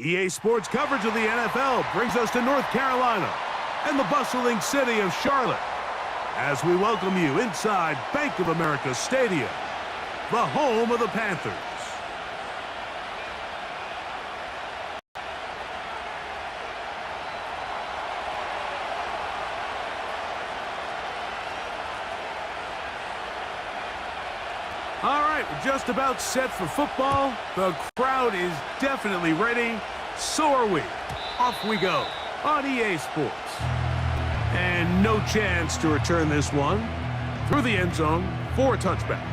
EA Sports coverage of the NFL brings us to North Carolina and the bustling city of Charlotte as we welcome you inside Bank of America Stadium, the home of the Panthers. All right, we're just about set for football. The crowd is definitely ready. So are we. Off we go on EA Sports. And no chance to return this one through the end zone for a touchback.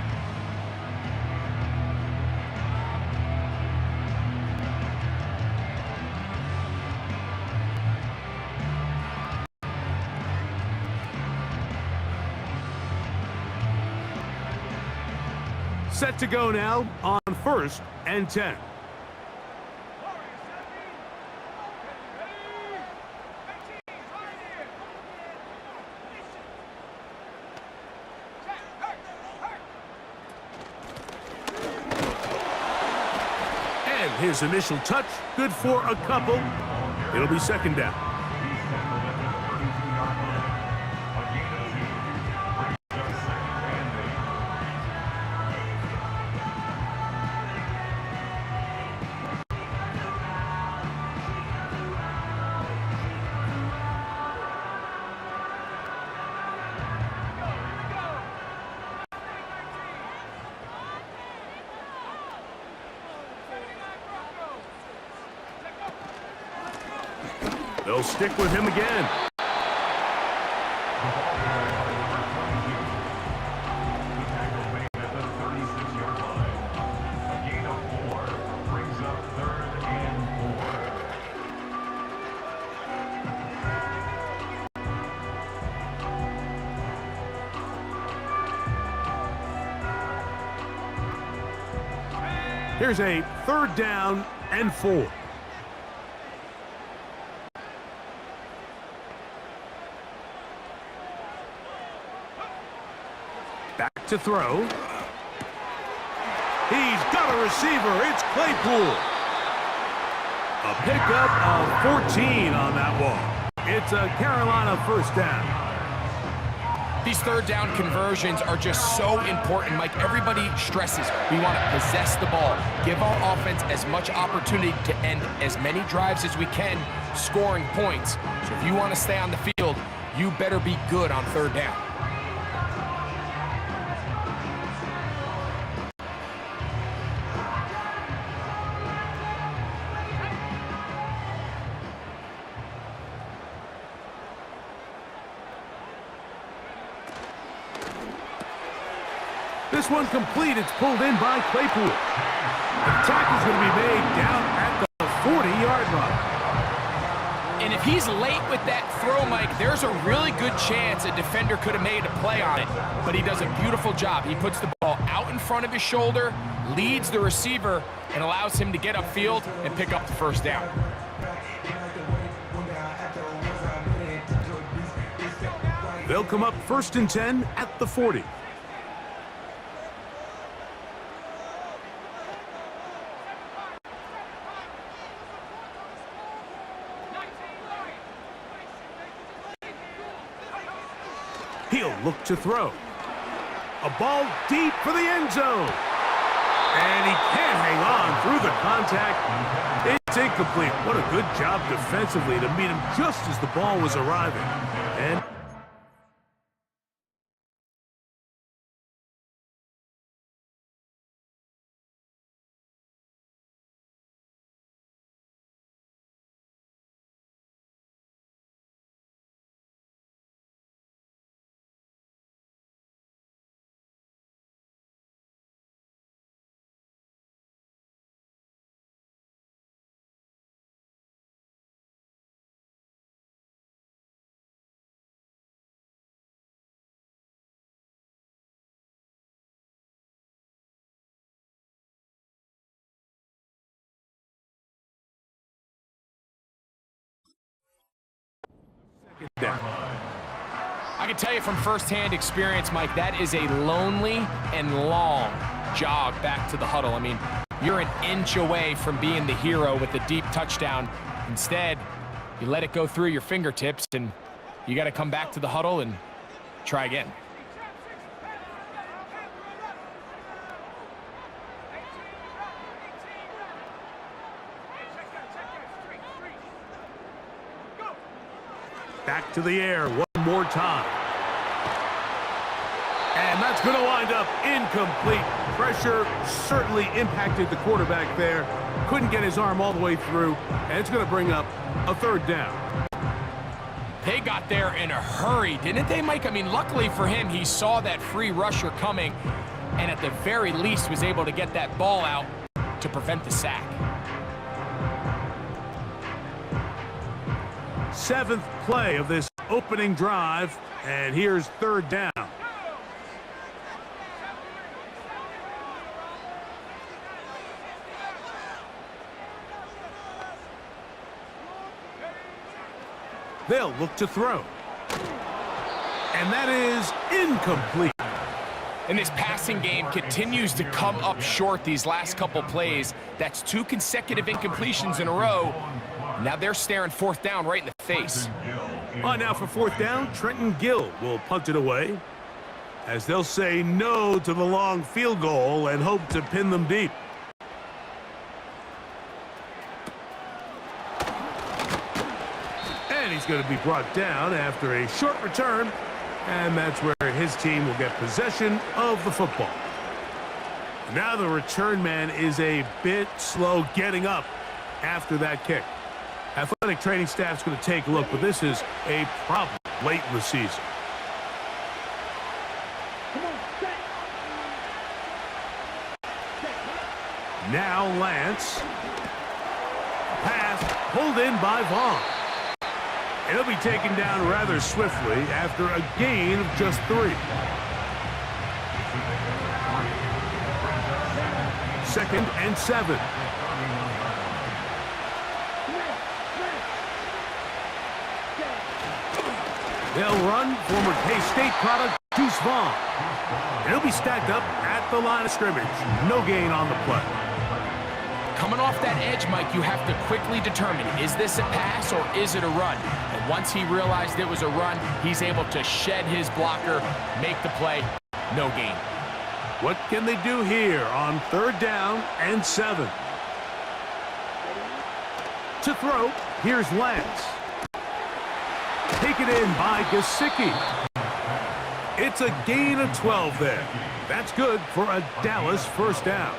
Set to go now on 1st and 10. And his initial touch, good for a couple. It'll be 2nd down. They'll stick with him again. Here's a 3rd down and 4. Back to throw. He's got a receiver. It's Claypool. A pickup of 14 on that one. It's a Carolina 1st down. These 3rd down conversions are just so important, Mike. Everybody stresses we want to possess the ball, give our offense as much opportunity to end as many drives as we can, scoring points. So if you want to stay on the field, you better be good on 3rd down. This one complete. It's pulled in by Claypool. The tackle's going to be made down at the 40-yard line. And if he's late with that throw, Mike, there's a really good chance a defender could have made a play on it. But he does a beautiful job. He puts the ball out in front of his shoulder, leads the receiver, and allows him to get upfield and pick up the 1st down. They'll come up 1st and 10 at the 40. He'll look to throw. A ball deep for the end zone. And he can't hang on through the contact. It's incomplete. What a good job defensively to meet him just as the ball was arriving. And I can tell you from firsthand experience, Mike, that is a lonely and long jog back to the huddle. I mean, You're an inch away from being the hero with a deep touchdown. Instead, you let it go through your fingertips, and you got to come back to the huddle and try again. Back to the air one more time. And that's going to wind up incomplete. Pressure certainly impacted the quarterback there. Couldn't get his arm all the way through, and it's going to bring up a third down. They got there in a hurry, didn't they, Mike? I mean, luckily for him, he saw that free rusher coming, and at the very least was able to get that ball out to prevent the sack. 7th play of this opening drive, and here's third down. They'll look to throw. And that is incomplete. And this passing game continues to come up short these last couple plays. That's 2 consecutive incompletions in a row. Now they're staring fourth down right in the face. Now for fourth down, Trenton Gill will punt it away, as they'll say no to the long field goal and hope to pin them deep. And he's going to be brought down after a short return, and that's where his team will get possession of the football. Now the return man is a bit slow getting up after that kick. Athletic training staff's going to take a look, but this is a problem late in the season. Now Lance. Pass pulled in by Vaughn. He'll be taken down rather swiftly after a gain of just 3. 2nd and 7. They'll run former K-State product Deuce Vaughn. He'll be stacked up at the line of scrimmage. No gain on the play. Coming off that edge, Mike, you have to quickly determine, is this a pass or is it a run? And once he realized it was a run, he's able to shed his blocker, make the play, no gain. What can they do here on third down and 7? To throw, here's Lance. Taken in by Gesicki. It's a gain of 12 there. That's good for a Dallas first down.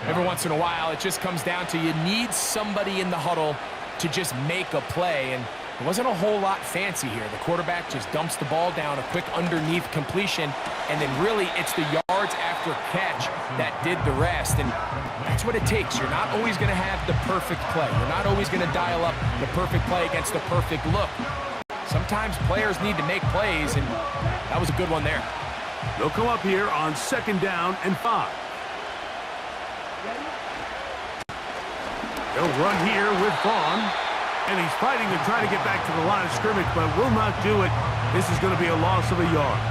Every once in a while, it just comes down to you need somebody in the huddle to just make a play, and it wasn't a whole lot fancy here. The quarterback just dumps the ball down, a quick underneath completion, and then really it's the yards after catch that did the rest, and that's what it takes. You're not always going to have the perfect play. You're not always going to dial up the perfect play against the perfect look. Sometimes players need to make plays, and that was a good one there. They'll come up here on 2nd down and 5. They'll run here with Vaughn, and he's fighting to try to get back to the line of scrimmage, but will not do it. This is going to be a loss of a yard.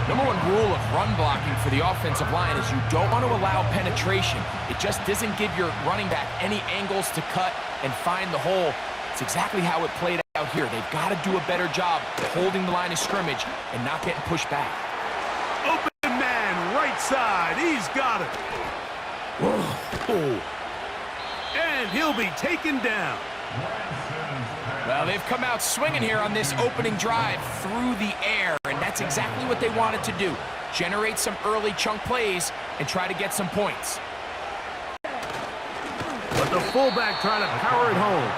Number 1 rule of run blocking for the offensive line is you don't want to allow penetration. It just doesn't give your running back any angles to cut and find the hole. It's exactly how it played out here. They've got to do a better job holding the line of scrimmage and not getting pushed back. Open man, right side. He's got it. Oh. And he'll be taken down. Well, they've come out swinging here on this opening drive through the air, and that's exactly what they wanted to do. Generate some early chunk plays and try to get some points. But the fullback trying to power it home.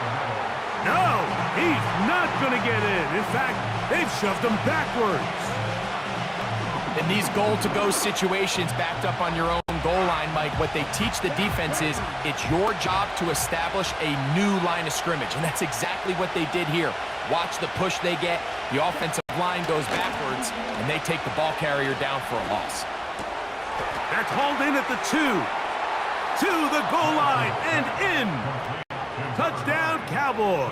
No, he's not going to get in. In fact, they've shoved him backwards. In these goal-to-go situations backed up on your own goal line, Mike, what they teach the defense is it's your job to establish a new line of scrimmage, and that's exactly what they did here. Watch the push they get. The offensive line goes backwards, and they take the ball carrier down for a loss. That's hauled in at the 2. To the goal line and in. Touchdown, Cowboys.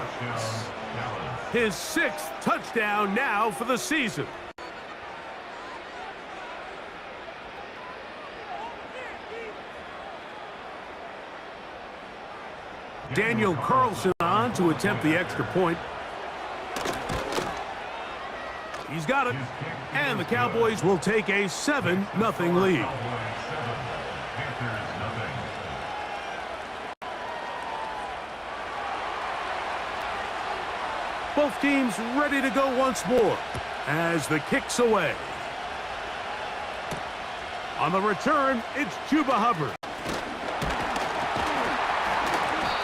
His 6th touchdown now for the season. Daniel Carlson on to attempt the extra point. He's got it. And the Cowboys will take a 7-0 lead. Both teams ready to go once more as the kick's away. On the return, it's Chuba Hubbard.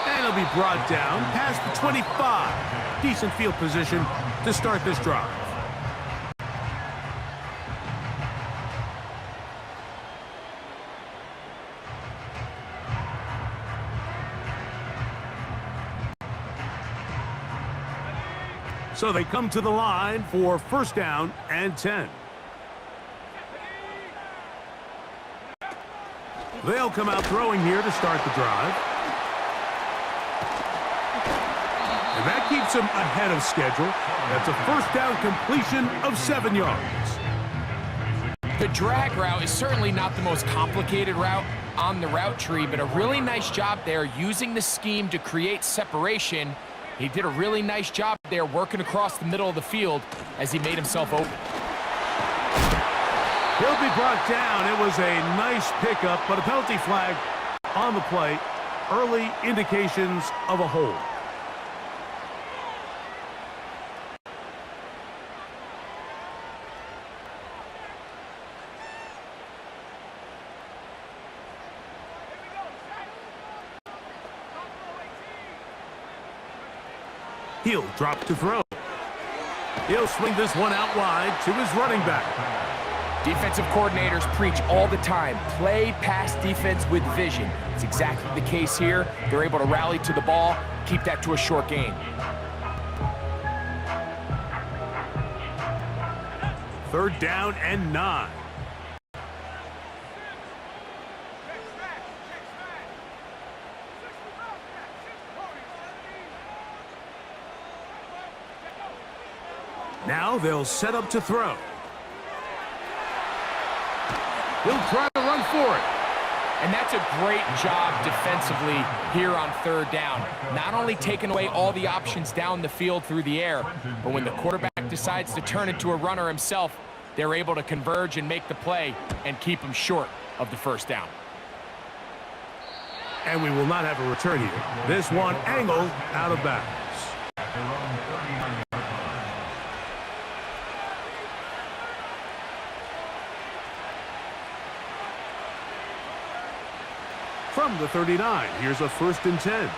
And he'll be brought down past the 25. Decent field position to start this drive. So they come to the line for 1st down and 10. They'll come out throwing here to start the drive. And that keeps them ahead of schedule. That's a 1st down completion of 7 yards. The drag route is certainly not the most complicated route on the route tree, but a really nice job there using the scheme to create separation. He did a really nice job there working across the middle of the field as he made himself open. He'll be brought down. It was a nice pickup, but a penalty flag on the play. Early indications of a hold. He'll drop to throw. He'll swing this one out wide to his running back. Defensive coordinators preach all the time, play pass defense with vision. It's exactly the case here. They're able to rally to the ball, keep that to a short gain. 3rd down and 9. Now they'll set up to throw. He'll try to run for it. And that's a great job defensively here on 3rd down. Not only taking away all the options down the field through the air, but when the quarterback decides to turn into a runner himself, they're able to converge and make the play and keep him short of the 1st down. And we will not have a return here. This one angled out of bounds. From the 39, here's a 1st and 10.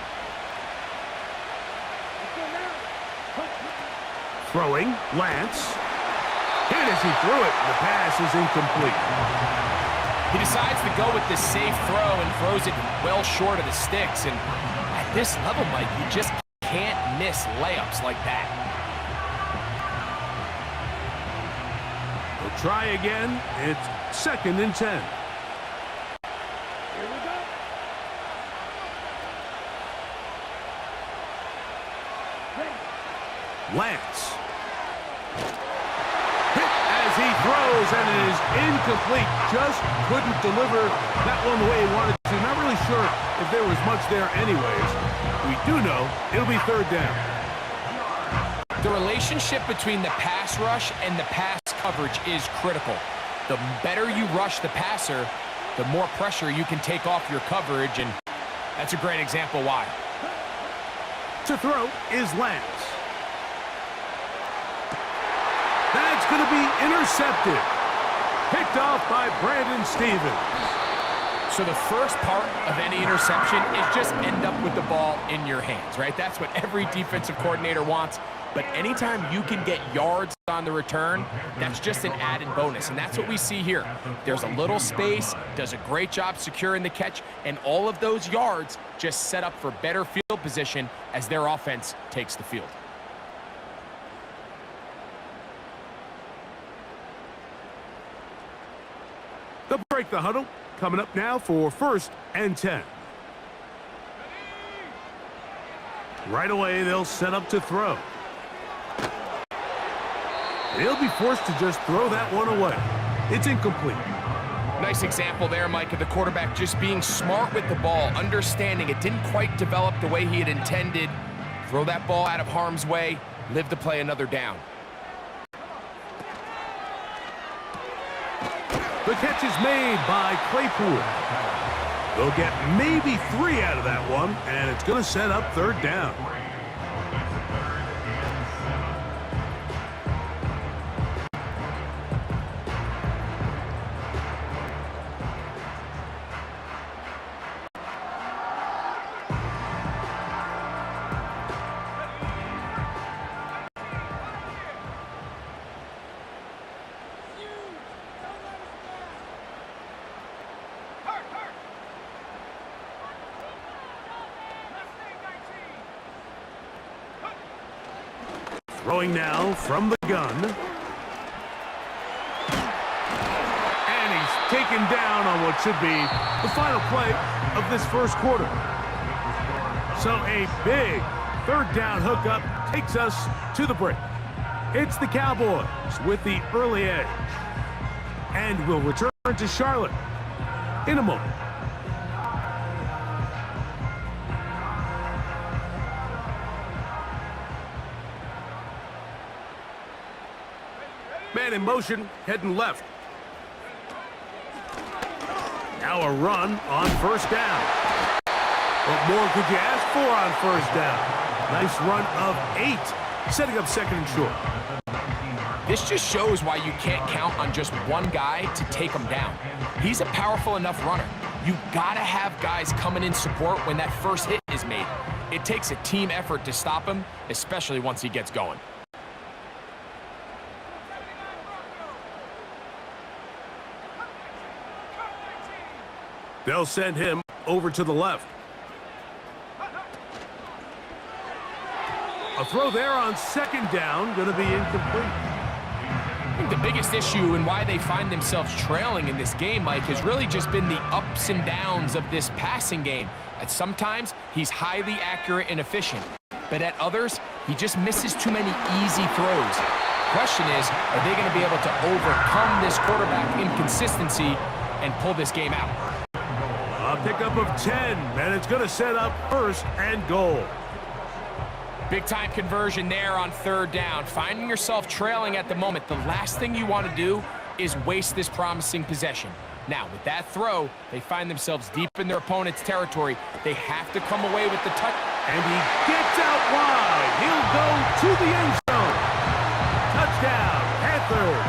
Throwing, Lance. Hit as he threw it. The pass is incomplete. He decides to go with the safe throw and throws it well short of the sticks. And at this level, Mike, you just can't miss layups like that. We'll try again. It's 2nd and 10. Lance. Hit as he throws, and it is incomplete. Just couldn't deliver that one the way he wanted to. Not really sure if there was much there anyways. We do know it'll be 3rd down. The relationship between the pass rush and the pass coverage is critical. The better you rush the passer, the more pressure you can take off your coverage, and that's a great example why. To throw is Lance. That's going to be intercepted. Picked off by Brandon Stevens. So the first part of any interception is just end up with the ball in your hands, right? That's what every defensive coordinator wants. But anytime you can get yards on the return, that's just an added bonus. And that's what we see here. There's a little space, does a great job securing the catch, and all of those yards just set up for better field position as their offense takes the field. They'll break the huddle. Coming up now for 1st and 10. Right away, they'll set up to throw. He'll be forced to just throw that one away. It's incomplete. Nice example there, Mike, of the quarterback just being smart with the ball, understanding it didn't quite develop the way he had intended. Throw that ball out of harm's way, live to play another down. The catch is made by Claypool. They'll get maybe 3 out of that one, and it's going to set up 3rd down. Throwing now from the gun. And he's taken down on what should be the final play of this first quarter. So a big 3rd down hookup takes us to the break. It's the Cowboys with the early edge. And we'll return to Charlotte in a moment. Man in motion, heading left. Now a run on 1st down. What more could you ask for on 1st down? Nice run of 8, setting up 2nd and short. This just shows why you can't count on just one guy to take him down. He's a powerful enough runner. You gotta have guys coming in support when that first hit is made. It takes a team effort to stop him, especially once he gets going. They'll send him over to the left. A throw there on 2nd down, going to be incomplete. I think the biggest issue and why they find themselves trailing in this game, Mike, has really just been the ups and downs of this passing game. At sometimes, he's highly accurate and efficient, but at others, he just misses too many easy throws. Question is, are they going to be able to overcome this quarterback inconsistency and pull this game out? A pickup of 10, and it's going to set up 1st and goal. Big-time conversion there on 3rd down. Finding yourself trailing at the moment, the last thing you want to do is waste this promising possession. Now, with that throw, they find themselves deep in their opponent's territory. They have to come away with the touch. And he gets out wide. He'll go to the end zone. Touchdown, Panthers.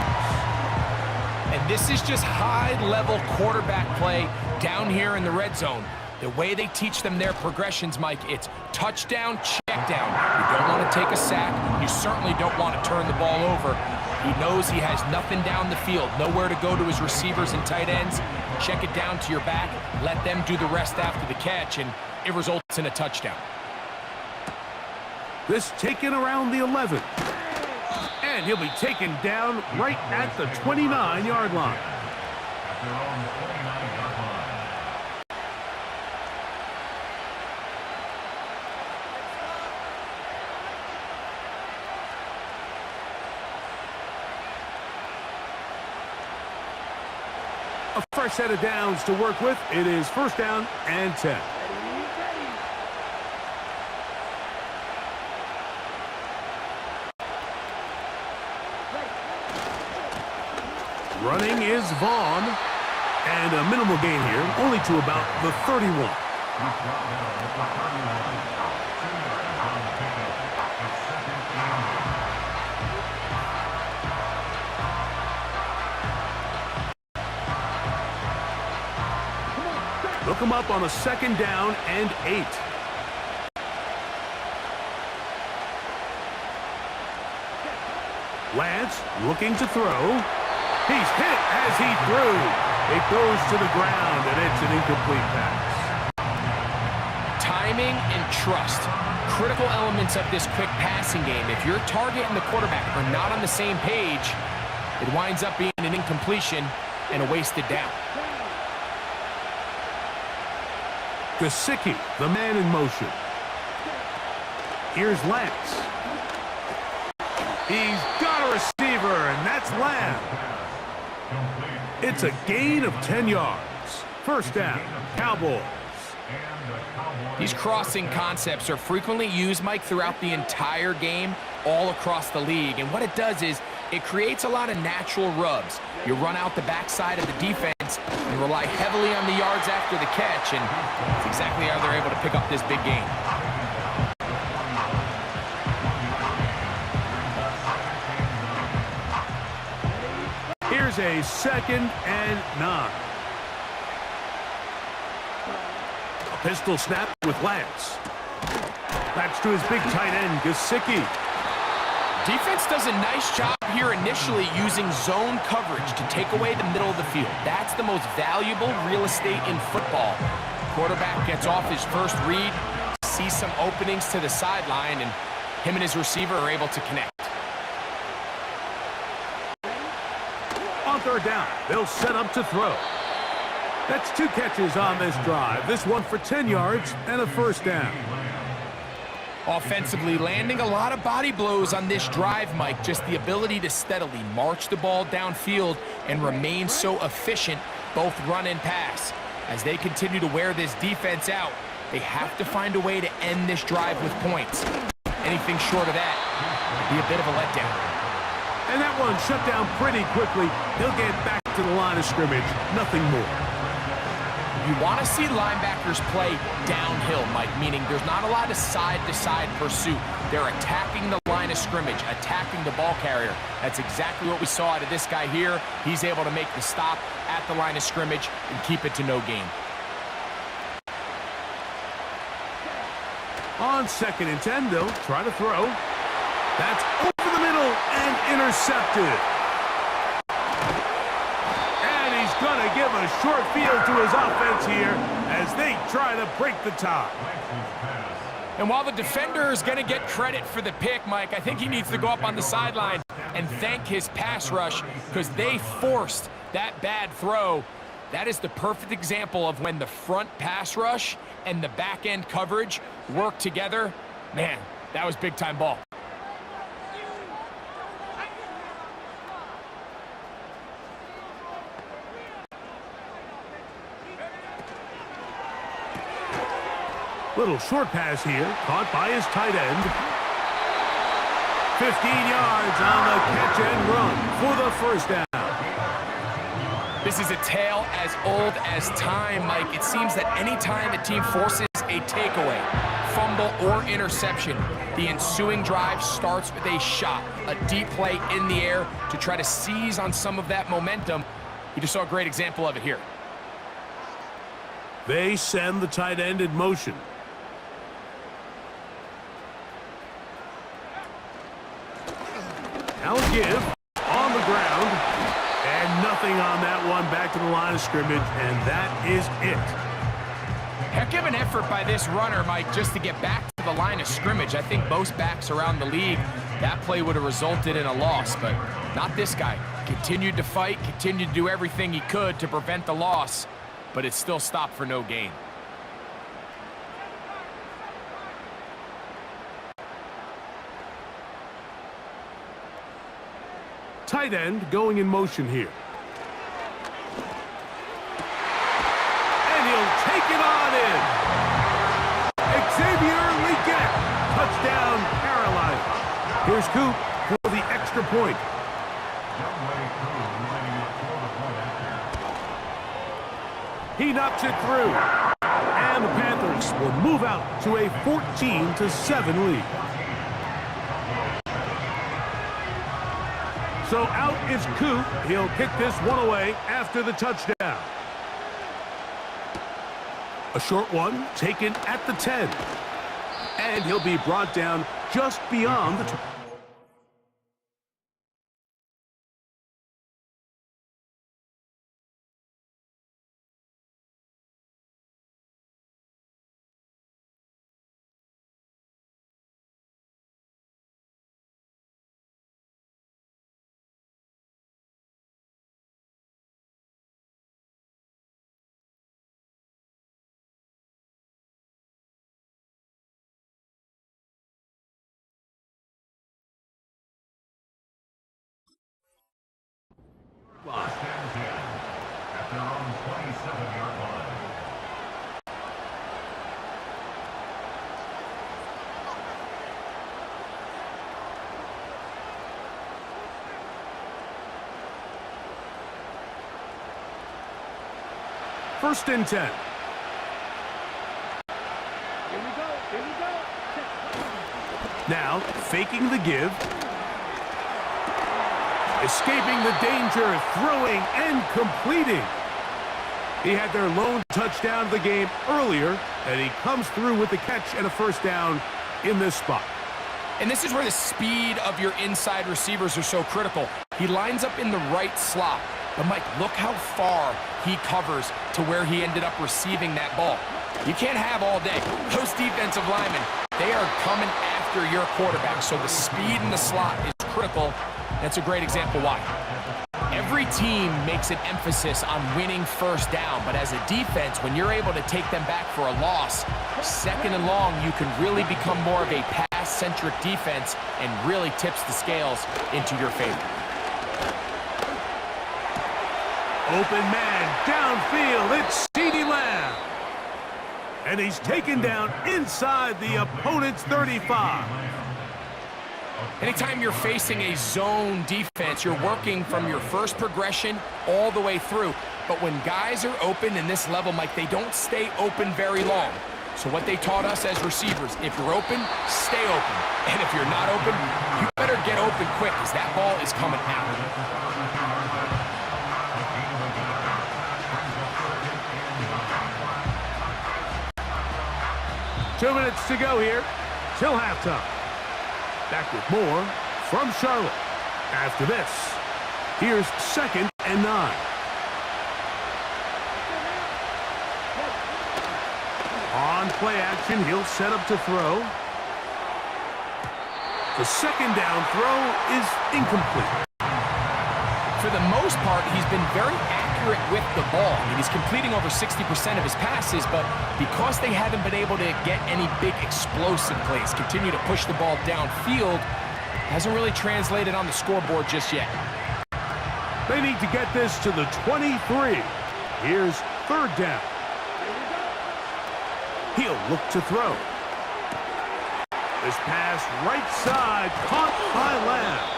And this is just high-level quarterback play down here in the red zone. The way they teach them their progressions, Mike, it's touchdown, check down. You don't want to take a sack. You certainly don't want to turn the ball over. He knows he has nothing down the field, nowhere to go to his receivers and tight ends. Check it down to your back, let them do the rest after the catch, and it results in a touchdown. This taken around the 11. And he'll be taken down right at the 29-yard line. A fresh set of downs to work with. It is 1st down and 10. Running is Vaughn, and a minimal gain here, only to about the 31. Look him up on a 2nd down and 8. Lance looking to throw. He's hit as he threw. It goes to the ground, and it's an incomplete pass. Timing and trust, critical elements of this quick passing game. If your target and the quarterback are not on the same page, it winds up being an incompletion and a wasted down. Gesicki, the man in motion. Here's Lance. He's got a receiver, and that's Lamb. It's a gain of 10 yards. First down, Cowboys. These crossing concepts are frequently used, Mike, throughout the entire game, all across the league. And what it does is it creates a lot of natural rubs. You run out the backside of the defense and rely heavily on the yards after the catch, and that's exactly how they're able to pick up this big gain. Here's a 2nd and 9. Pistol snap with Lance. That's to his big tight end, Gesicki. Defense does a nice job here initially using zone coverage to take away the middle of the field. That's the most valuable real estate in football. Quarterback gets off his first read, sees some openings to the sideline, and him and his receiver are able to connect. On 3rd down, they'll set up to throw. That's 2 catches on this drive. This one for 10 yards and a first down. Offensively, landing a lot of body blows on this drive, Mike. Just the ability to steadily march the ball downfield and remain so efficient, both run and pass. As they continue to wear this defense out, they have to find a way to end this drive with points. Anything short of that would be a bit of a letdown. And that one shut down pretty quickly. He'll get back to the line of scrimmage. Nothing more. You want to see linebackers play downhill, Mike, meaning there's not a lot of side-to-side pursuit. They're attacking the line of scrimmage, attacking the ball carrier. That's exactly what we saw out of this guy here. He's able to make the stop at the line of scrimmage and keep it to no gain. On 2nd and 10, they'll try to throw. That's over the middle and intercepted. Going to give a short field to his offense here as they try to break the tie. And while the defender is going to get credit for the pick, Mike, I think he needs to go up on the sideline and thank his pass rush because they forced that bad throw. That is the perfect example of when the front pass rush and the back end coverage work together. Man, that was big-time ball. Little short pass here, caught by his tight end. 15 yards on the catch and run for the first down. This is a tale as old as time, Mike. It seems that any time a team forces a takeaway, fumble, or interception, the ensuing drive starts with a shot, a deep play in the air to try to seize on some of that momentum. We just saw a great example of it here. They send the tight end in motion. Now give on the ground, and nothing on that one. Back to the line of scrimmage, and that is it. Heck of an effort by this runner, Mike, just to get back to the line of scrimmage. I think most backs around the league, that play would have resulted in a loss, but not this guy. Continued to fight, continued to do everything he could to prevent the loss, but it still stopped for no gain. Tight end going in motion here. And he'll take it on in. Xavier Legette, touchdown Carolina. Here's Coop for the extra point. He knocks it through. And the Panthers will move out to a 14-7 lead. So out is Coop. He'll kick this one away after the touchdown. A short one taken at the 10. And he'll be brought down just beyond the First and 10. Now, faking the give. Escaping the danger, throwing and completing. He had their lone touchdown of the game earlier, and he comes through with the catch and a first down in this spot. And this is where the speed of your inside receivers are so critical. He lines up in the right slot. But, Mike, look how far he covers to where he ended up receiving that ball. You can't have all day. Those defensive linemen, they are coming after your quarterback. So the speed in the slot is critical. That's a great example why. Every team makes an emphasis on winning first down. But as a defense, when you're able to take them back for a loss, second and long, you can really become more of a pass-centric defense and really tips the scales into your favor. Open man, downfield, it's CeeDee Lamb. And he's taken down inside the opponent's 35. Anytime you're facing a zone defense, you're working from your first progression all the way through. But when guys are open in this level, Mike, they don't stay open very long. So what they taught us as receivers, if you're open, stay open. And if you're not open, you better get open quick because that ball is coming out. 2 minutes to go here till halftime. Back with more from Charlotte. After this, here's 2nd and 9. On play action, he'll set up to throw. The second down throw is incomplete. For the most part, he's been very accurate with the ball. I mean, he's completing over 60% of his passes, but because they haven't been able to get any big explosive plays, continue to push the ball downfield, hasn't really translated on the scoreboard just yet. They need to get this to the 23. Here's 3rd down. He'll look to throw. This pass right side, caught by Lamb.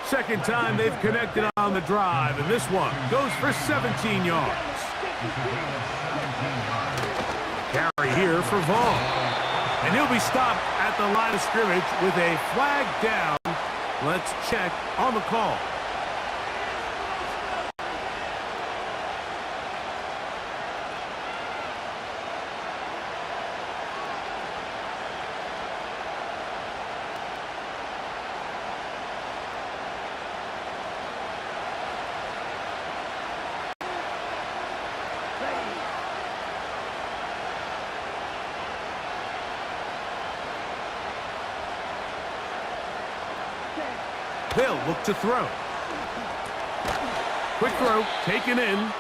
Second time they've connected on the drive, and this one goes for 17 yards. Carry here for Vaughn. And he'll be stopped at the line of scrimmage with a flag down. Let's check on the call. They'll look to throw. Quick throw, taken in.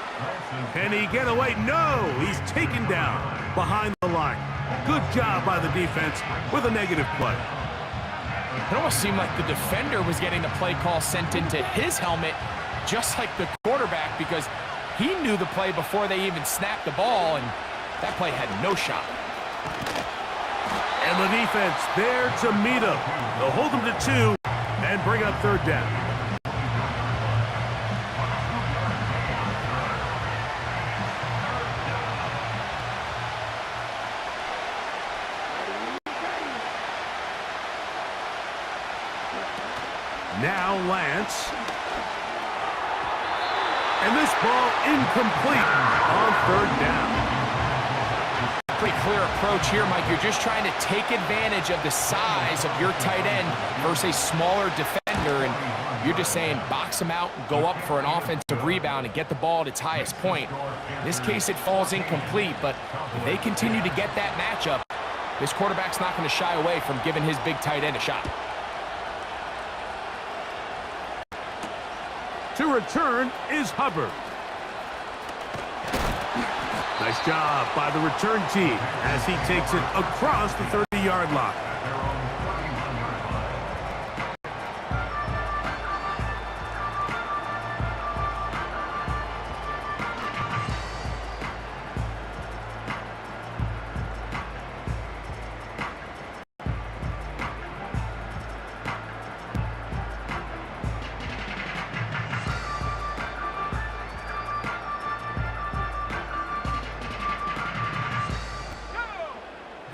Can he get away? No, he's taken down behind the line. Good job by the defense with a negative play. It almost seemed like the defender was getting the play call sent into his helmet, just like the quarterback, because he knew the play before they even snapped the ball, and that play had no shot. And the defense there to meet him. They'll hold him to 2 and bring up 3rd down. Now Lance. And this ball incomplete on 3rd down. Pretty clear approach here, Mike. You're just trying to take advantage of the size of your tight end versus a smaller defender, and you're just saying box him out and go up for an offensive rebound and get the ball at its highest point. In this case, it falls incomplete, but if they continue to get that matchup, this quarterback's not going to shy away from giving his big tight end a shot. To return is Hubbard. Nice job by the return team as he takes it across the 30-yard line.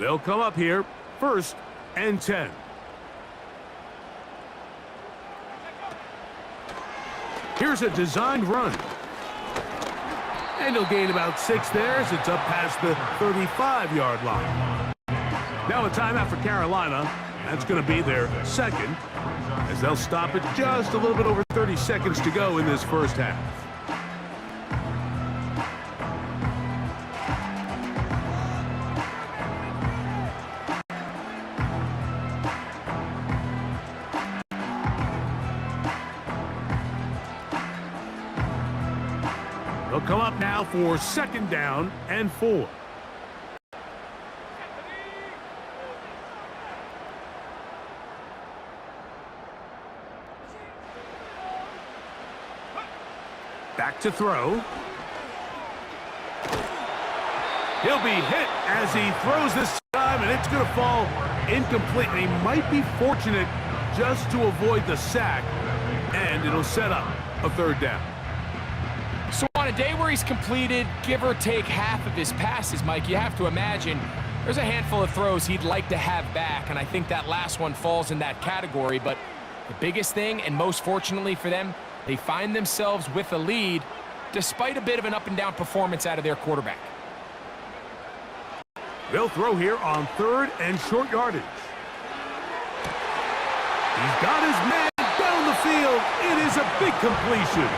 They'll come up here, 1st and 10. Here's a designed run. And he'll gain about 6 there as it's up past the 35-yard line. Now a timeout for Carolina. That's going to be their 2nd, as they'll stop it just a little bit over 30 seconds to go in this first half. They'll come up now for 2nd down and 4. Back to throw. He'll be hit as he throws this time, and it's going to fall incomplete. And he might be fortunate just to avoid the sack, and it'll set up a 3rd down. So on a day where he's completed, give or take half of his passes, Mike, you have to imagine there's a handful of throws he'd like to have back, and I think that last one falls in that category. But the biggest thing, and most fortunately for them, they find themselves with a lead despite a bit of an up-and-down performance out of their quarterback. They'll throw here on 3rd and short yardage. He's got his man down the field. It is a big completion.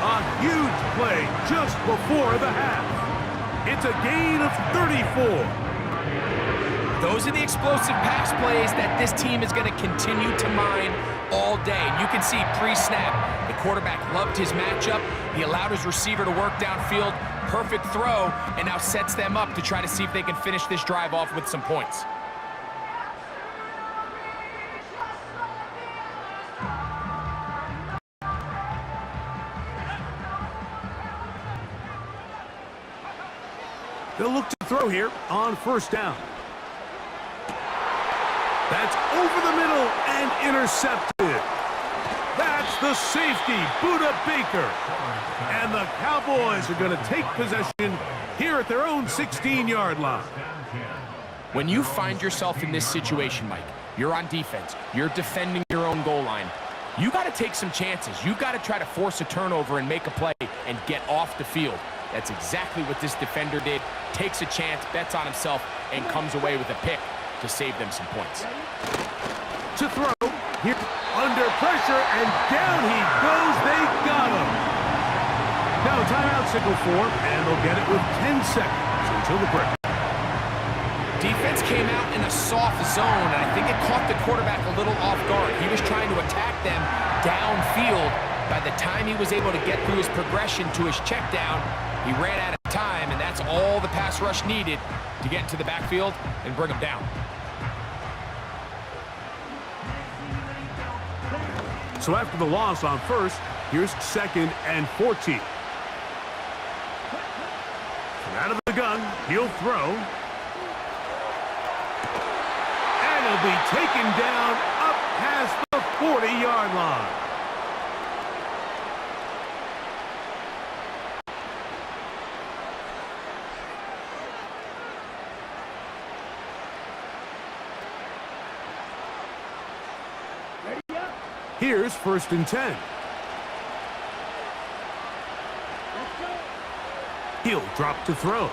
A huge play just before the half. It's a gain of 34. Those are the explosive pass plays that this team is going to continue to mine all day. And you can see pre-snap, the quarterback loved his matchup. He allowed his receiver to work downfield. Perfect throw, and now sets them up to try to see if they can finish this drive off with some points. They'll look to throw here on 1st down. That's over the middle and intercepted. That's the safety, Budda Baker. And the Cowboys are going to take possession here at their own 16-yard line. When you find yourself in this situation, Mike, you're on defense, you're defending your own goal line, you got to take some chances. You got to try to force a turnover and make a play and get off the field. That's exactly what this defender did. Takes a chance, bets on himself, and comes away with a pick to save them some points. To throw, here under pressure, and down he goes. They got him. Now a timeout signal for him, and they'll get it with 10 seconds until the break. Defense came out in a soft zone, and I think it caught the quarterback a little off guard. He was trying to attack them downfield. By the time he was able to get through his progression to his check down, he ran out of time, and that's all the pass rush needed to get into the backfield and bring him down. So after the loss on 1st, here's 2nd and 14. From out of the gun, he'll throw. And he'll be taken down up past the 40-yard line. Here's 1st and 10. He'll drop to throw.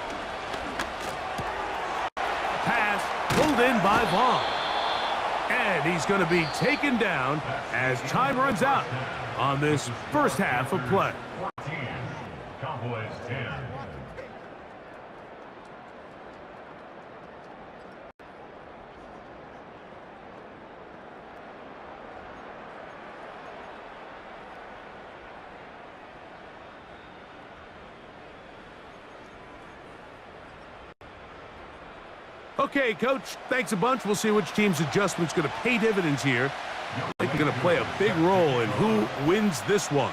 Pass pulled in by Vaughn. And he's going to be taken down as time runs out on this first half of play. Cowboys 10. Okay, Coach, thanks a bunch. We'll see which team's adjustment's going to pay dividends here. I think they're going to play a big role in who wins this one.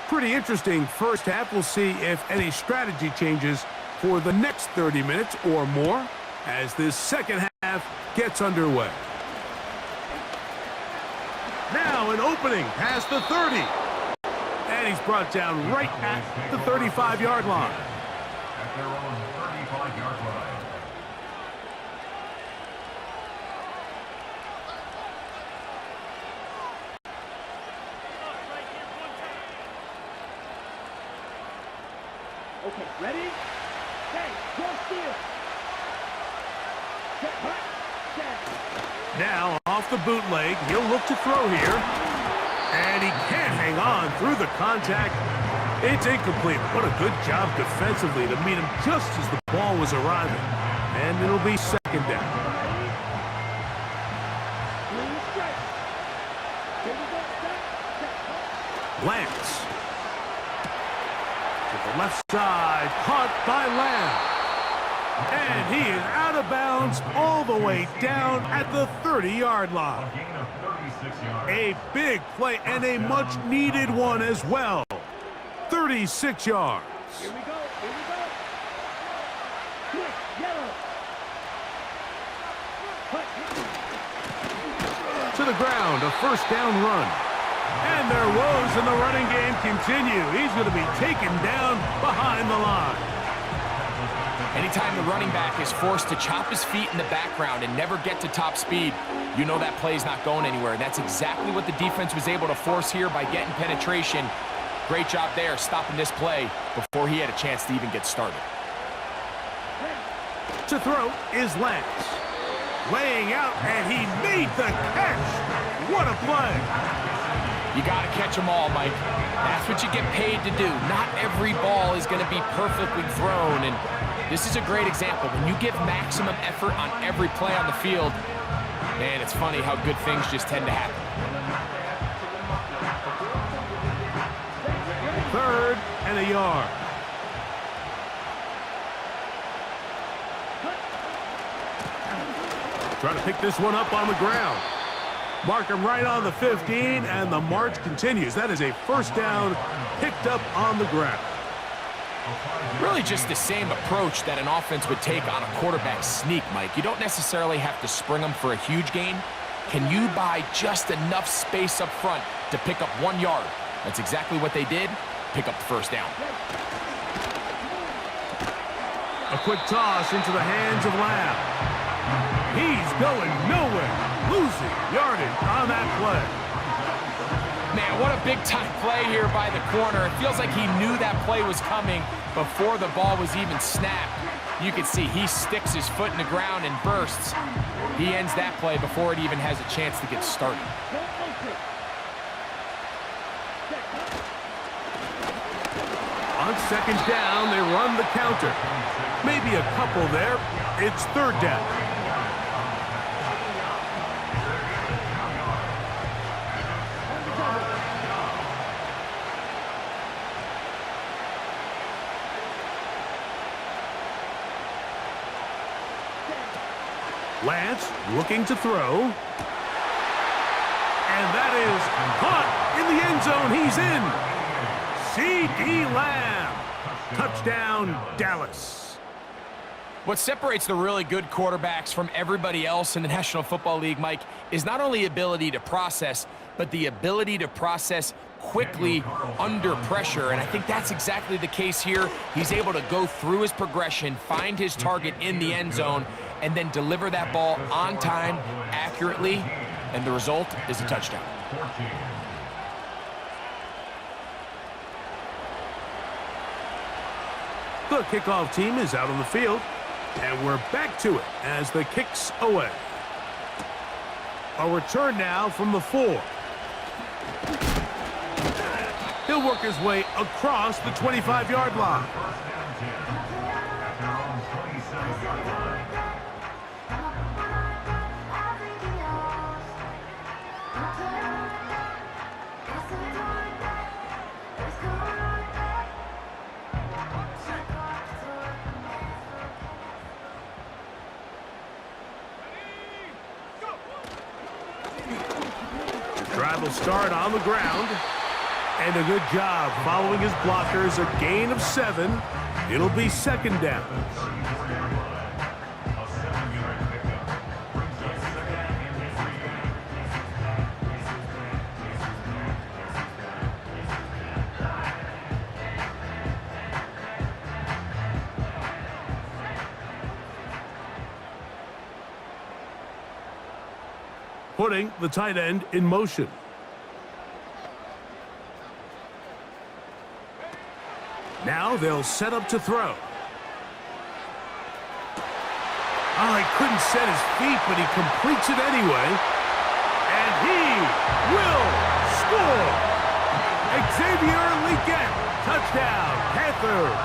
Pretty interesting first half. We'll see if any strategy changes for the next 30 minutes or more as this second half gets underway. Now an opening past the 30. And he's brought down right at the 35-yard line. At their own 35-yard line. Okay, ready? Okay, cross field. Set, hut, set. Now, off the bootleg, he'll look to throw here. And he can't hang on through the contact. It's incomplete. What a good job defensively to meet him just as the ball was arriving. And it'll be second down. Clean straight. Here we go, set, Lance. To the left side, caught by Lamb. And he is out of bounds all the way down at the 30-yard line. A gain of 36 yards. A big play and a much-needed one as well. 36 yards. Here we go, here we go. Quick, yellow. Hut, To the ground, a first down run. And their woes in the running game continue. He's going to be taken down behind the line. Anytime the running back is forced to chop his feet in the background and never get to top speed, you know that play's not going anywhere. And that's exactly what the defense was able to force here by getting penetration. Great job there, stopping this play before he had a chance to even get started. To throw is Lance. Laying out, and he made the catch. What a play. You got to catch them all, Mike. That's what you get paid to do. Not every ball is going to be perfectly thrown, and this is a great example. When you give maximum effort on every play on the field, man, it's funny how good things just tend to happen. Third and a yard. Trying to pick this one up on the ground. Mark him right on the 15, and the march continues. That is a first down picked up on the ground. Really just the same approach that an offense would take on a quarterback sneak, Mike. You don't necessarily have to spring them for a huge gain. Can you buy just enough space up front to pick up 1 yard? That's exactly what they did. Pick up the first down. A quick toss into the hands of Lamb. He's going nowhere. Losing yardage on that play. Man, what a big-time play here by the corner. It feels like he knew that play was coming before the ball was even snapped. You can see he sticks his foot in the ground and bursts. He ends that play before it even has a chance to get started. On second down, they run the counter. Maybe a couple there. It's third down. Lance looking to throw. And that is caught in the end zone. He's in. C.D. Lamb. Touchdown, Dallas. What separates the really good quarterbacks from everybody else in the National Football League, Mike, is not only ability to process, but the ability to process quickly under pressure. And I think that's exactly the case here. He's able to go through his progression, find his target in the end zone, and then deliver that ball on time, accurately, and the result is a touchdown. The kickoff team is out on the field, and we're back to it as the kick's away. A return now from the 4. He'll work his way across the 25-yard line. Drive will start on the ground. And a good job following his blockers. A gain of 7. It'll be second down. putting the tight end in motion. Now they'll set up to throw. Oh, he couldn't set his feet, but he completes it anyway. And he will score! Xavier Legette, touchdown, Panthers!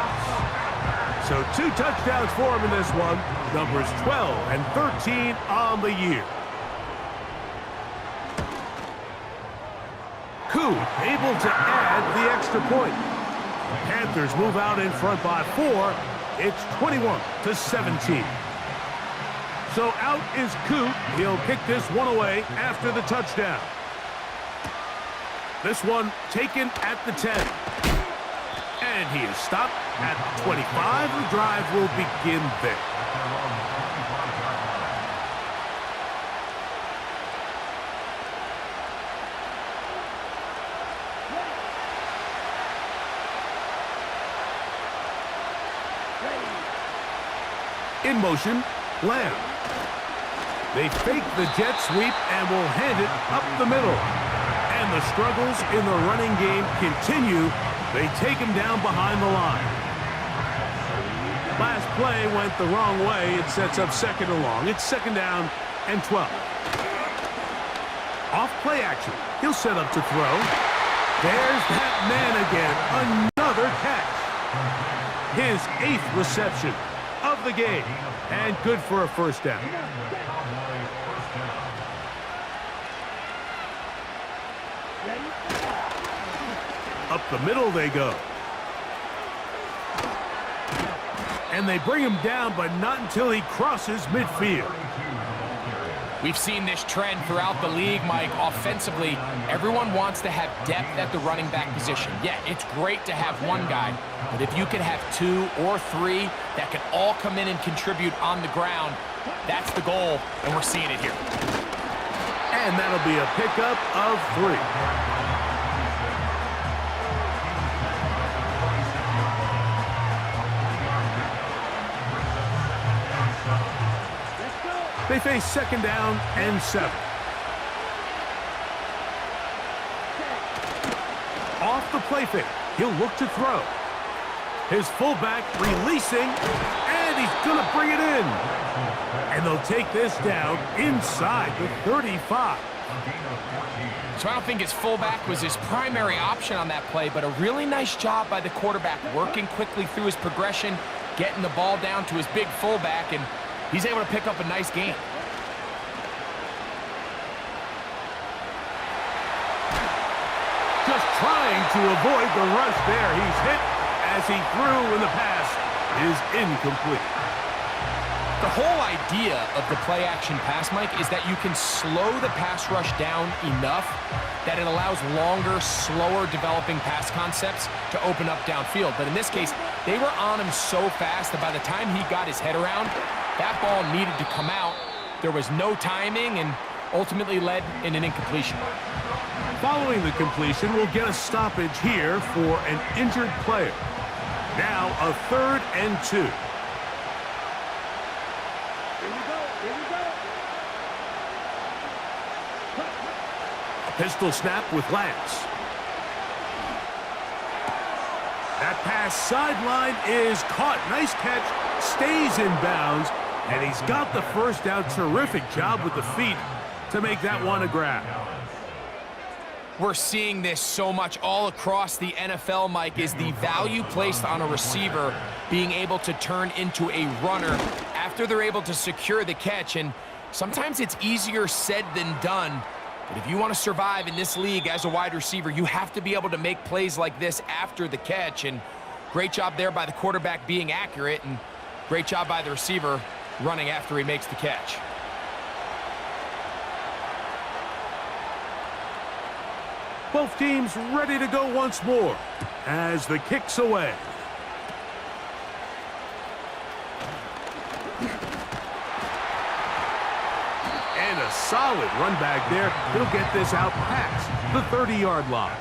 So 2 touchdowns for him in this one. Numbers 12 and 13 on the year. Koo able to add the extra point. Panthers move out in front by 4. It's 21-17. So out is Koo. He'll kick this one away after the touchdown. This one taken at the 10. And he is stopped at the 25. The drive will begin there. In motion, Lamb. They fake the jet sweep and will hand it up the middle. And the struggles in the running game continue. They take him down behind the line. Last play went the wrong way. It sets up 2nd and long. It's 2nd down and 12. Off play action. He'll set up to throw. There's that man again. Another catch. His 8th reception of the game. And good for a 1st down. Up the middle they go. And they bring him down, but not until he crosses midfield. We've seen this trend throughout the league, Mike. Offensively, everyone wants to have depth at the running back position. Yeah, it's great to have one guy, but if you could have 2 or 3 that can all come in and contribute on the ground, that's the goal, and we're seeing it here. And that'll be a pickup of 3. They face 2nd down and 7. Off the play fake, he'll look to throw. His fullback releasing, and he's going to bring it in. And they'll take this down inside the 35. So I don't think his fullback was his primary option on that play, but a really nice job by the quarterback working quickly through his progression, getting the ball down to his big fullback, and he's able to pick up a nice gain. Just trying to avoid the rush there. He's hit as he threw, and the pass is incomplete. The whole idea of the play-action pass, Mike, is that you can slow the pass rush down enough that it allows longer, slower developing pass concepts to open up downfield. But in this case, they were on him so fast that by the time he got his head around, that ball needed to come out. There was no timing and ultimately led in an incompletion. Following the completion, we'll get a stoppage here for an injured player. Now a 3rd and 2. Here we go. A pistol snap with Lance. That pass sideline is caught. Nice catch. Stays in bounds. And he's got the 1st down. Terrific job with the feet to make that one a grab. We're seeing this so much all across the NFL, Mike, is the value placed on a receiver being able to turn into a runner after they're able to secure the catch. And sometimes it's easier said than done. But if you want to survive in this league as a wide receiver, you have to be able to make plays like this after the catch. And great job there by the quarterback being accurate, and great job by the receiver running after he makes the catch. Both teams ready to go once more as the kick's away. And a solid run back there. He'll get this out past the 30-yard line.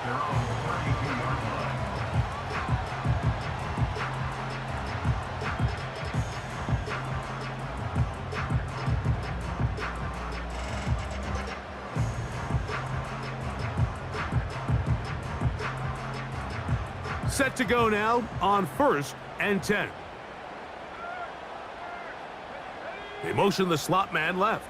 Set to go now on 1st and 10. They motion the slot man left.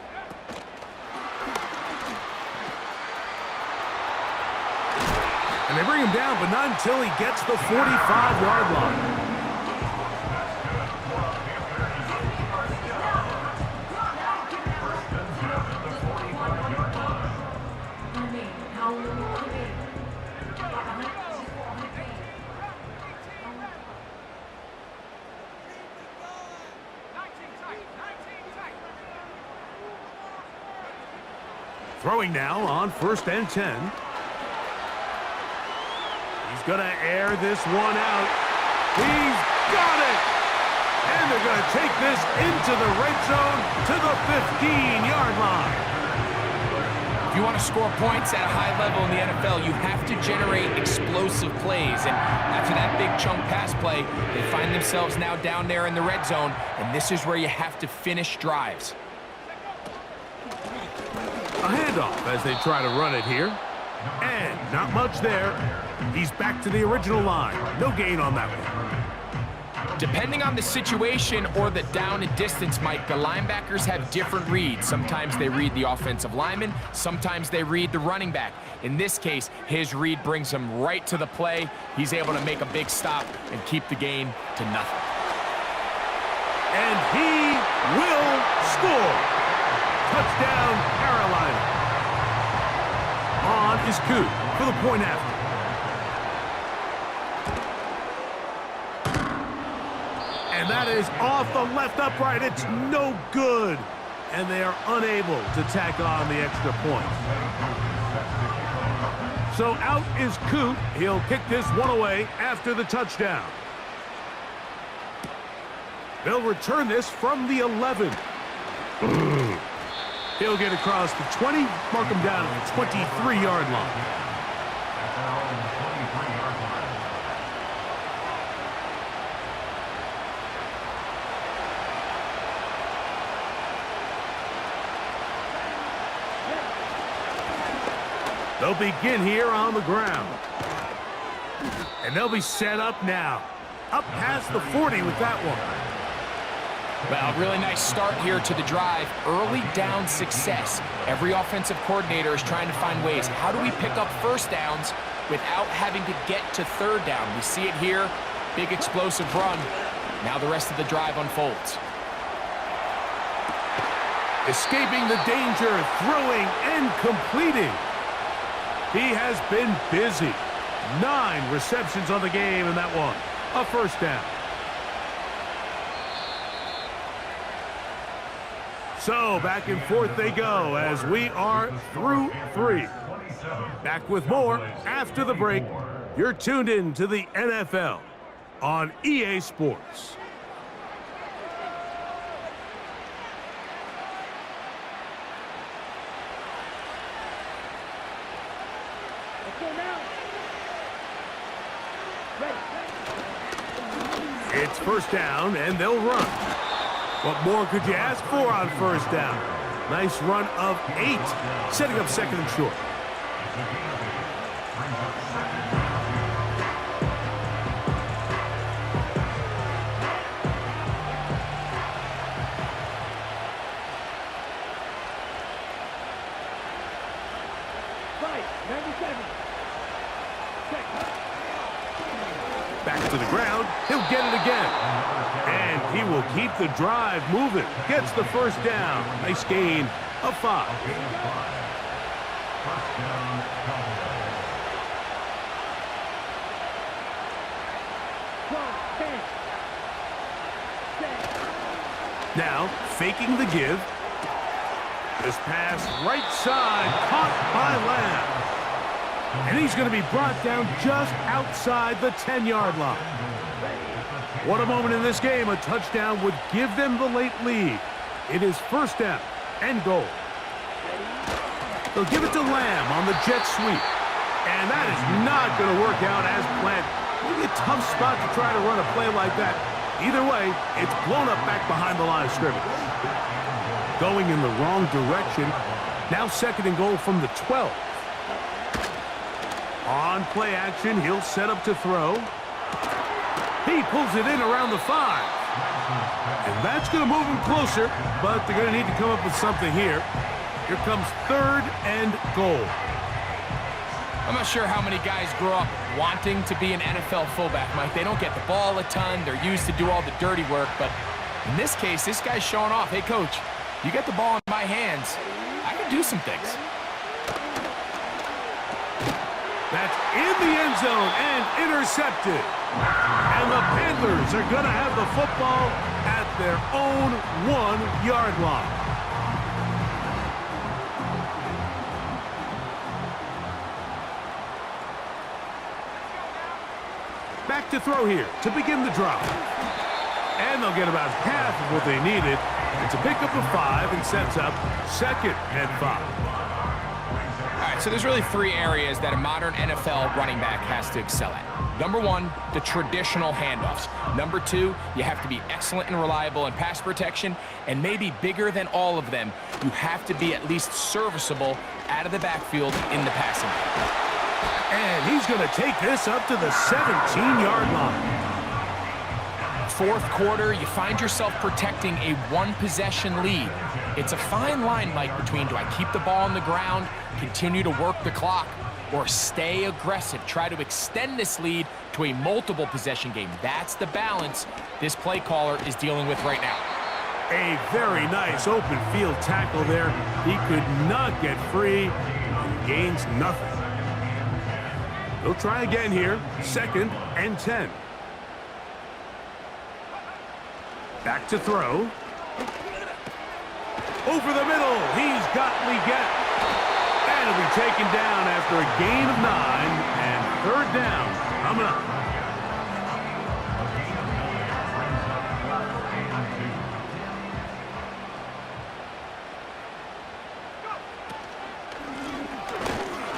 And they bring him down, but not until he gets the 45-yard line. Throwing now on 1st and 10. He's going to air this one out. He's got it! And they're going to take this into the red zone to the 15-yard line. If you want to score points at a high level in the NFL, you have to generate explosive plays. And after that big chunk pass play, they find themselves now down there in the red zone, and this is where you have to finish drives. A handoff as they try to run it here. And not much there. He's back to the original line. No gain on that one. Depending on the situation or the down and distance, Mike, the linebackers have different reads. Sometimes they read the offensive lineman. Sometimes they read the running back. In this case, his read brings him right to the play. He's able to make a big stop and keep the game to nothing. And he will score. Touchdown, Carolina. On is Coot for the point after. And that is off the left upright. It's no good. And they are unable to tack on the extra point. So out is Coot. He'll kick this one away after the touchdown. They'll return this from the 11. He'll get across the 20, mark him down at the 23-yard line. They'll begin here on the ground. And they'll be set up now. Up past the 40 with that one. Well, really nice start here to the drive. Early down success. Every offensive coordinator is trying to find ways. How do we pick up first downs without having to get to third down? We see it here. Big explosive run. Now the rest of the drive unfolds. Escaping the danger, throwing and completing. He has been busy. 9 receptions on the game in that one. A first down. So back and forth they go as we are through 3. Back with more after the break. You're tuned in to the NFL on EA Sports. Let's go now. Ready. It's first down, and they'll run. What more could you ask for on first down? Nice run of 8, setting up second and short. Back to the ground. He'll get it again. And he will keep the drive moving. Gets the first down. Nice gain of 5. Now, faking the give. This pass right side, caught by Lamb. And he's going to be brought down just outside the 10-yard line. What a moment in this game. A touchdown would give them the late lead. It is first down and goal. They'll give it to Lamb on the jet sweep. And that is not going to work out as planned. Maybe a tough spot to try to run a play like that. Either way, it's blown up back behind the line of scrimmage. Going in the wrong direction. Now second and goal from the 12. On play action, he'll set up to throw. He pulls it in around the 5. And that's going to move him closer, but they're going to need to come up with something here. Here comes 3rd and goal. I'm not sure how many guys grow up wanting to be an NFL fullback, Mike. They don't get the ball a ton. They're used to do all the dirty work. But in this case, this guy's showing off. Hey, coach, you get the ball in my hands. I can do some things. That's in the end zone and intercepted. And the Panthers are going to have the football at their own 1-yard line. Back to throw here to begin the drive. And they'll get about half of what they needed. It's a pickup of 5 and sets up 2nd and 5. All right, so there's really 3 areas that a modern NFL running back has to excel at. Number 1, the traditional handoffs. Number 2, you have to be excellent and reliable in pass protection. And maybe bigger than all of them, you have to be at least serviceable out of the backfield in the passing game. And he's going to take this up to the 17-yard line. 4th quarter, you find yourself protecting a 1-possession lead. It's a fine line, Mike, between do I keep the ball on the ground, continue to work the clock, or stay aggressive, try to extend this lead to a multiple possession game. That's the balance this play caller is dealing with right now. A very nice open field tackle there. He could not get free and gains nothing. He'll try again here, 2nd and 10. Back to throw. Over the middle, he's got Leggett. And he'll be taken down after a gain of 9 and 3rd down coming up.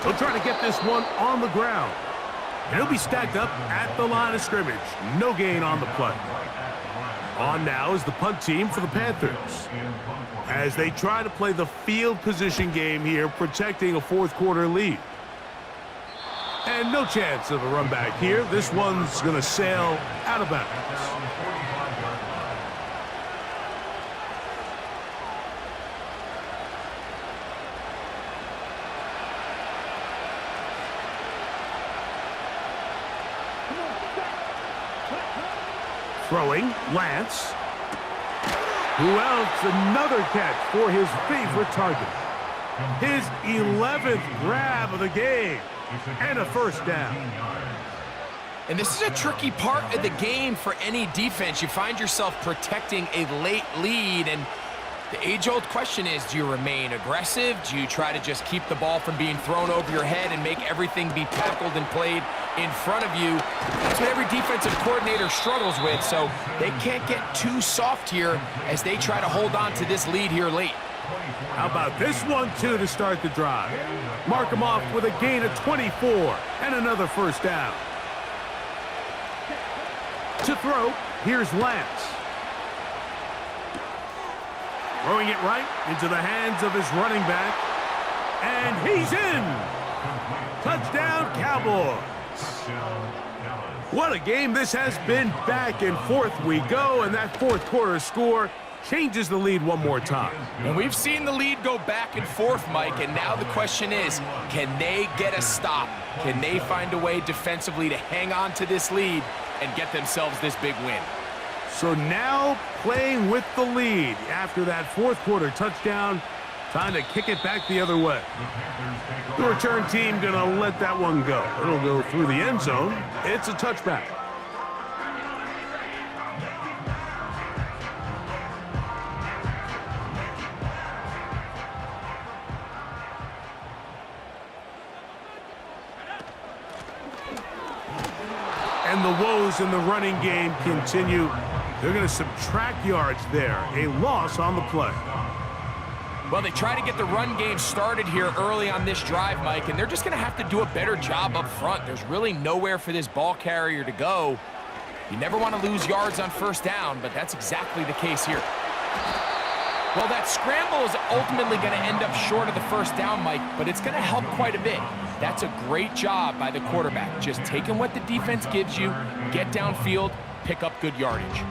He'll try to get this one on the ground. And he'll be stacked up at the line of scrimmage. No gain on the play. On now is the punt team for the Panthers, as they try to play the field position game here, protecting a 4th quarter lead. And no chance of a run back here. This one's going to sail out of bounds. Throwing, Lance. Who else? Another catch for his favorite target. His 11th grab of the game. And a 1st down. And this is a tricky part of the game for any defense. You find yourself protecting a late lead, and the age-old question is, do you remain aggressive? Do you try to just keep the ball from being thrown over your head and make everything be tackled and played in front of you? That's what every defensive coordinator struggles with, so they can't get too soft here as they try to hold on to this lead here late. How about this one, too, to start the drive? Mark him off with a gain of 24 and another 1st down. To throw, here's Lance. Throwing it right into the hands of his running back. And he's in! Touchdown, Cowboys! What a game this has been. Back and forth we go, and that 4th quarter score changes the lead one more time. And we've seen the lead go back and forth, Mike, and now the question is, can they get a stop? Can they find a way defensively to hang on to this lead and get themselves this big win? So now playing with the lead after that 4th quarter touchdown, time to kick it back the other way. The return team gonna let that one go. It'll go through the end zone. It's a touchback. And the woes in the running game continue. They're going to subtract yards there. A loss on the play. Well, they try to get the run game started here early on this drive, Mike, and they're just going to have to do a better job up front. There's really nowhere for this ball carrier to go. You never want to lose yards on 1st down, but that's exactly the case here. Well, that scramble is ultimately going to end up short of the 1st down, Mike, but it's going to help quite a bit. That's a great job by the quarterback. Just taking what the defense gives you, get downfield, pick up good yardage.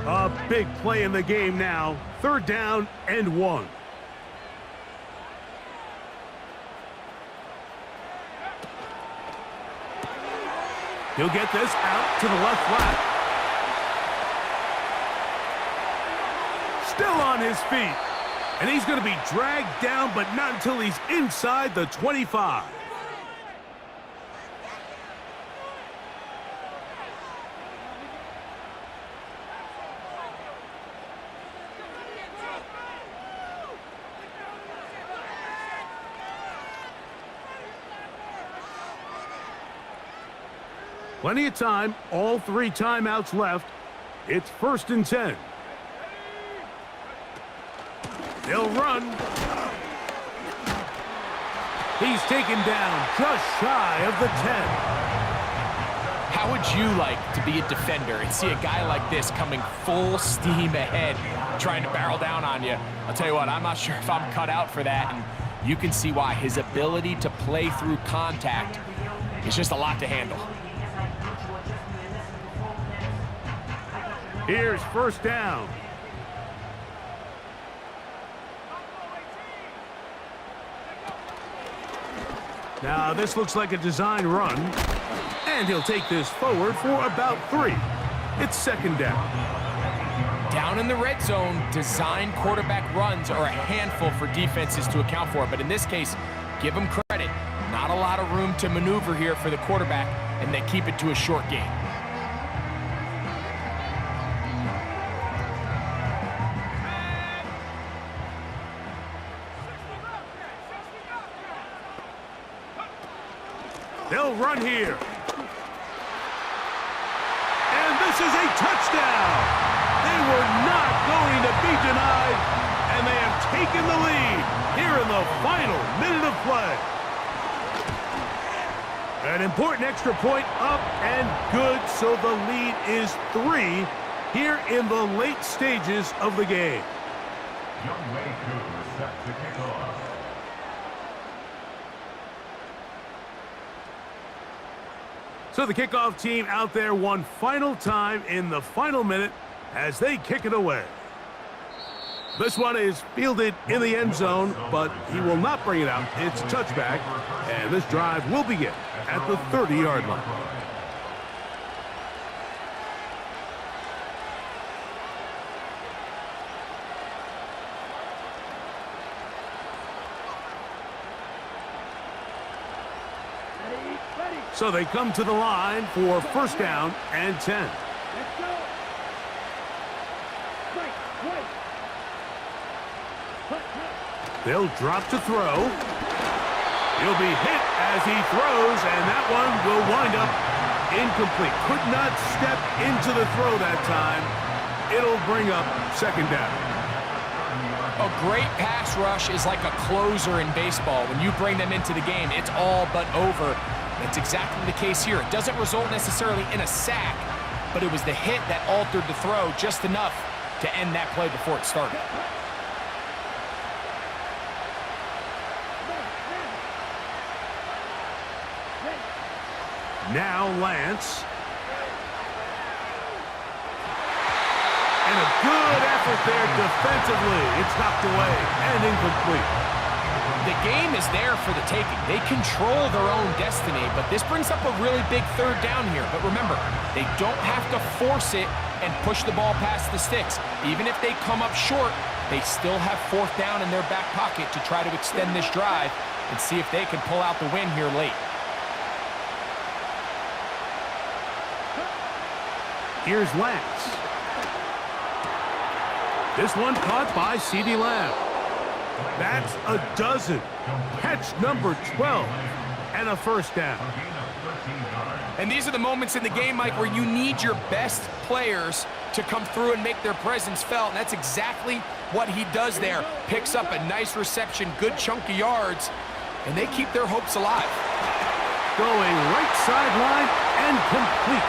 A big play in the game now. 3rd down and 1. He'll get this out to the left flat. Still on his feet. And he's going to be dragged down, but not until he's inside the 25. Plenty of time, all 3 timeouts left. It's 1st and 10. They'll run. He's taken down just shy of the 10. How would you like to be a defender and see a guy like this coming full steam ahead, trying to barrel down on you? I'll tell you what, I'm not sure if I'm cut out for that, and you can see why. His ability to play through contact is just a lot to handle. Here's 1st down. Now this looks like a design run, and he'll take this forward for about 3. It's 2nd down. Down in the red zone, design quarterback runs are a handful for defenses to account for, but in this case, give them credit. Not a lot of room to maneuver here for the quarterback, and they keep it to a short game. They'll run here. And this is a touchdown. They were not going to be denied, and they have taken the lead here in the final minute of play. An important extra point up and good, so the lead is 3 here in the late stages of the game. Young Wei Koo set to kick off. So the kickoff team out there one final time in the final minute as they kick it away. This one is fielded in the end zone, but he will not bring it out. It's a touchback, and this drive will begin at the 30-yard line. So they come to the line for 1st down and 10. Let's go. Right. They'll drop to throw. He'll be hit as he throws, and that one will wind up incomplete. Could not step into the throw that time. It'll bring up 2nd down. A great pass rush is like a closer in baseball. When you bring them into the game, it's all but over. That's exactly the case here. It doesn't result necessarily in a sack, but it was the hit that altered the throw just enough to end that play before it started. Now Lance. And a good effort there defensively. It's knocked away and incomplete. The game is there for the taking. They control their own destiny, but this brings up a really big 3rd down here. But remember, they don't have to force it and push the ball past the sticks. Even if they come up short, they still have 4th down in their back pocket to try to extend this drive and see if they can pull out the win here late. Here's Lance. This one caught by CeeDee Lamb. That's a dozen. Catch number 12 and a 1st down. And these are the moments in the game, Mike, where you need your best players to come through and make their presence felt. And that's exactly what he does there. Picks up a nice reception, good chunk of yards, and they keep their hopes alive. Going right sideline and complete.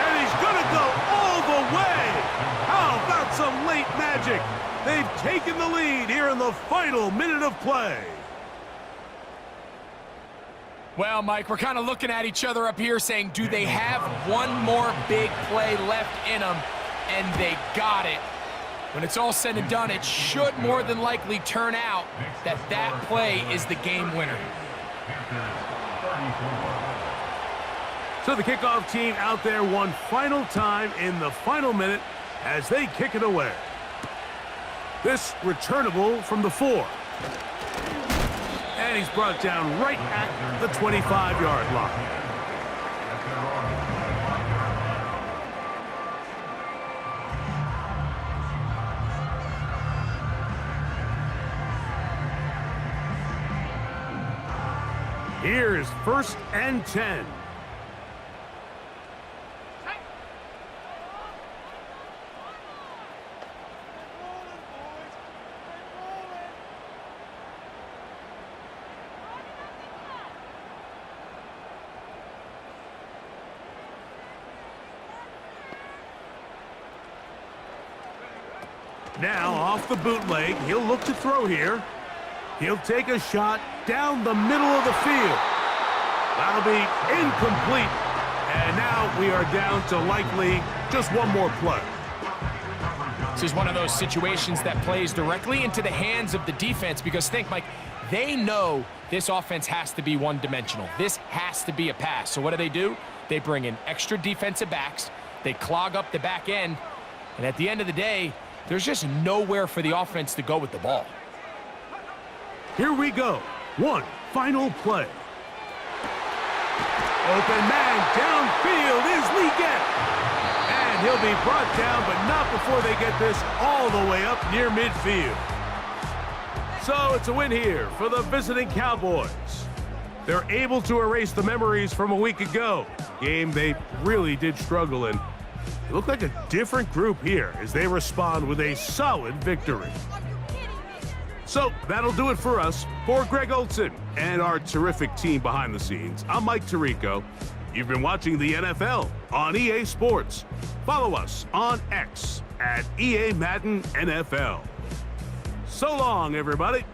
And he's going to go all the way. How about some late Magic! They've taken the lead here in the final minute of play. Well, Mike, we're kind of looking at each other up here saying, do they have one more big play left in them? And they got it. When it's all said and done, it should more than likely turn out that that play is the game winner. So the kickoff team out there one final time in the final minute as they kick it away. This returnable from the 4. And he's brought down right at the 25-yard line. Here's 1st and 10. Now, off the bootleg, he'll look to throw here. He'll take a shot down the middle of the field. That'll be incomplete. And now we are down to likely just one more play. This is one of those situations that plays directly into the hands of the defense because think, Mike, they know this offense has to be one-dimensional. This has to be a pass. So what do? They bring in extra defensive backs. They clog up the back end. And at the end of the day, there's just nowhere for the offense to go with the ball. Here we go. One final play. Open man downfield is Leggett. And he'll be brought down, but not before they get this all the way up near midfield. So it's a win here for the visiting Cowboys. They're able to erase the memories from a week ago. Game they really did struggle in. They look like a different group here as they respond with a solid victory. So that'll do it for us. For Greg Olson and our terrific team behind the scenes, I'm Mike Tirico. You've been watching the NFL on EA Sports. Follow us on X at EA Madden NFL. So long, everybody.